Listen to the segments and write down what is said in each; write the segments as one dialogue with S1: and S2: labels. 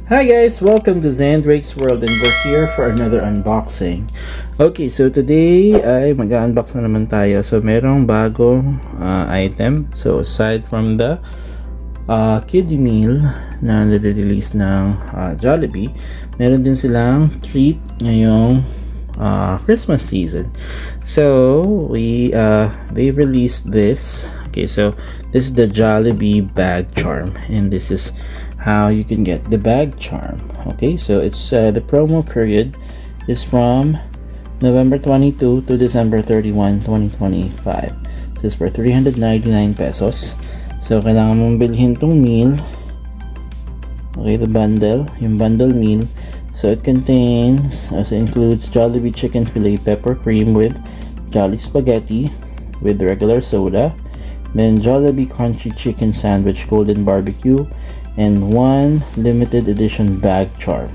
S1: Hi guys, welcome to Zandrake's World and we're here for another unboxing. Okay, so today ay mag-unbox na naman tayo. So merong bagong item. So aside from the kiddie meal na nire-release ng Jollibee, meron din silang treat ngayong Christmas season. So they released this. Okay, so this is the Jollibee bag charm and this is how you can get the bag charm. Okay, so it's the promo period is from November 22 to December 31, 2025. This is for 399 pesos. So kailangan mong bilhin tong meal. Okay, the bundle, yung bundle meal. So it contains, also includes Jollibee chicken fillet pepper cream with Jolly spaghetti with regular soda, then Jollibee crunchy chicken sandwich golden barbecue, and one limited edition bag charm.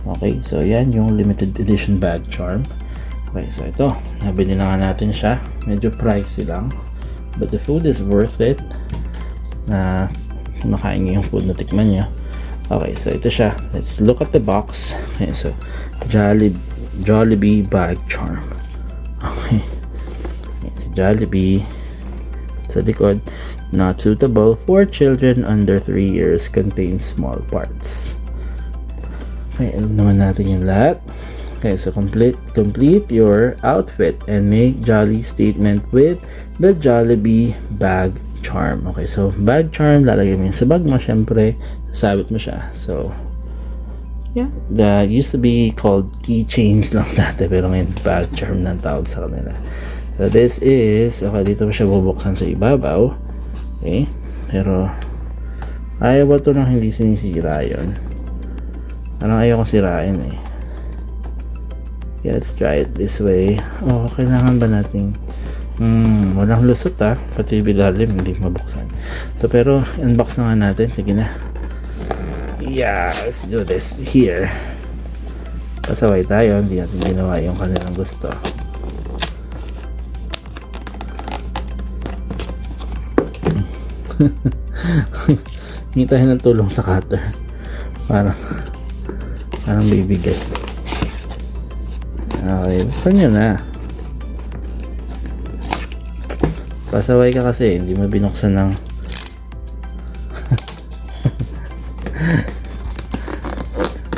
S1: Okay, so yan yung limited edition bag charm. Okay, so ito, nabili na nga natin siya. Medyo pricey lang, but the food is worth it. Na kumakain niyo yung food na tikman niyo. Okay, so ito siya. Let's look at the box. Okay, so Jollibee bag charm. Okay, it's Jollibee. Sa likod, not suitable for children under 3 years, contains small parts. Okay, alam naman natin yung lahat. Okay, so complete your outfit and make jolly statement with the Jollibee bag charm. Okay, so bag charm, lalagay mo yun sa bag mo, syempre, sasabit mo siya. So, yeah, that used to be called keychains lang dati, pero ngayon bag charm na tawag sa kanila. So this is, okay, dito pa siya bubuksan sa ibabaw. Okay, pero ayaw ba ito nang hindi sinisira yun? Parang ayaw ko sirain eh. Yeah, let's try it this way. Oh, kailangan ba nating walang lusot pati bilalim hindi mabuksan. So pero unbox na nga natin. Sige na. Yeah, let's do this here. Pasaway tayo, hindi natin ginawa yung kanilang gusto. Hingi tayo ng tulong sa cutter. Parang bibigay. Okay, buksan nyo na. Pasaway ka kasi, hindi mo binuksan ng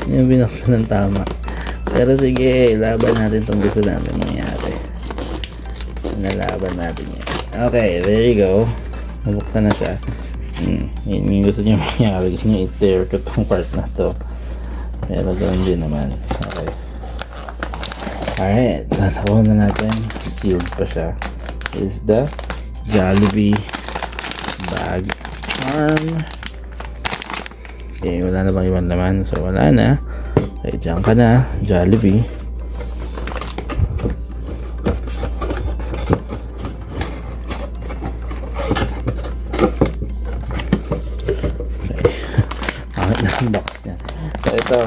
S1: hindi mo binuksan ng tama. Pero sige, laban natin itong gusto natin mangyari. Nalaban natin yan. Okay, there you go. Nabuksan na siya. Yung gusto niya mangyari, gusto niya i-tear ko itong part na to, pero ganoon din naman. Okay, alright, so nakuha na natin, sealed pa siya. Is the Jollibee bag charm. Okay, wala na bang ibang laman? So wala na. Okay, dyan ka na, Jollibee. Box niya. So ito,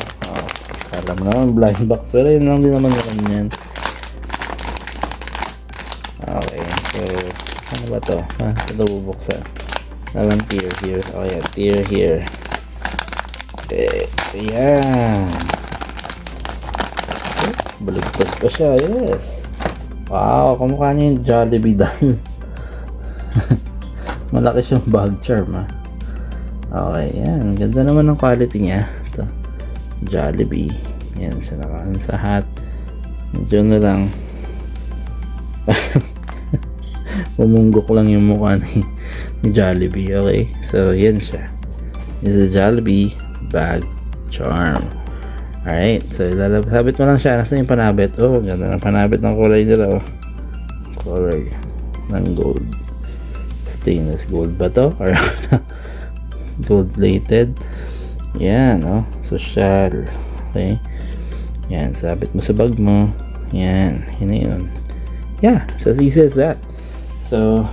S1: alam naman blind box, pero yun lang din naman yan. Okay, so ano ba to? Ito bubuksan. Naman tier here. Okay, tier here. Okay, ayan. Baligtad pa siya, yes. Wow, kumukha niya yung Jollibee doll. Malaki siyang bag charm Okay, yan. Ganda naman ng quality niya. Ito, Jollibee. Yan, siya nakaan sa hat. Medyo na lang. Pumunggok lang yung mukha ni Jollibee. Okay, so yan siya. This is a Jollibee bag charm. Alright, so sabit mo lang siya. Nasaan yung panabit? Oh, ganda ng panabit ng kulay nila. Oh. Color ng gold. Stainless gold ba to? Or gold plated. Yan, social. Okay, yan, sabit mo sa bag mo. Yan, yun. Yeah, so easy as that. So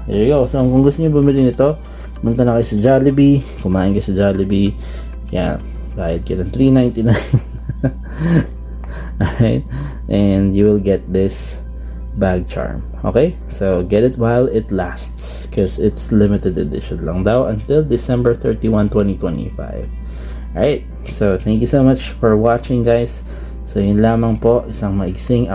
S1: there you go. So kung gusto niyo bumili nito, punta na kayo sa Jollibee, kumain kayo sa Jollibee. Yan, bayad kayo ng $3.99. Alright, and you will get this bag charm. Okay, so get it while it lasts because it's limited edition lang daw until December 31, 2025. Alright, so thank you so much for watching, guys. So yun lamang po, isang maigsing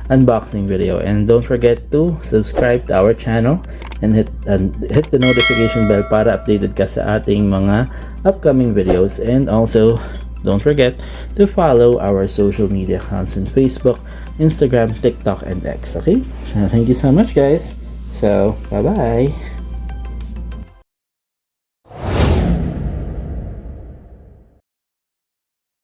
S1: unboxing video, and don't forget to subscribe to our channel and hit the notification bell para updated ka sa ating mga upcoming videos. And also don't forget to follow our social media accounts in Facebook, Instagram, TikTok, and X. Okay, so thank you so much, guys. So bye bye.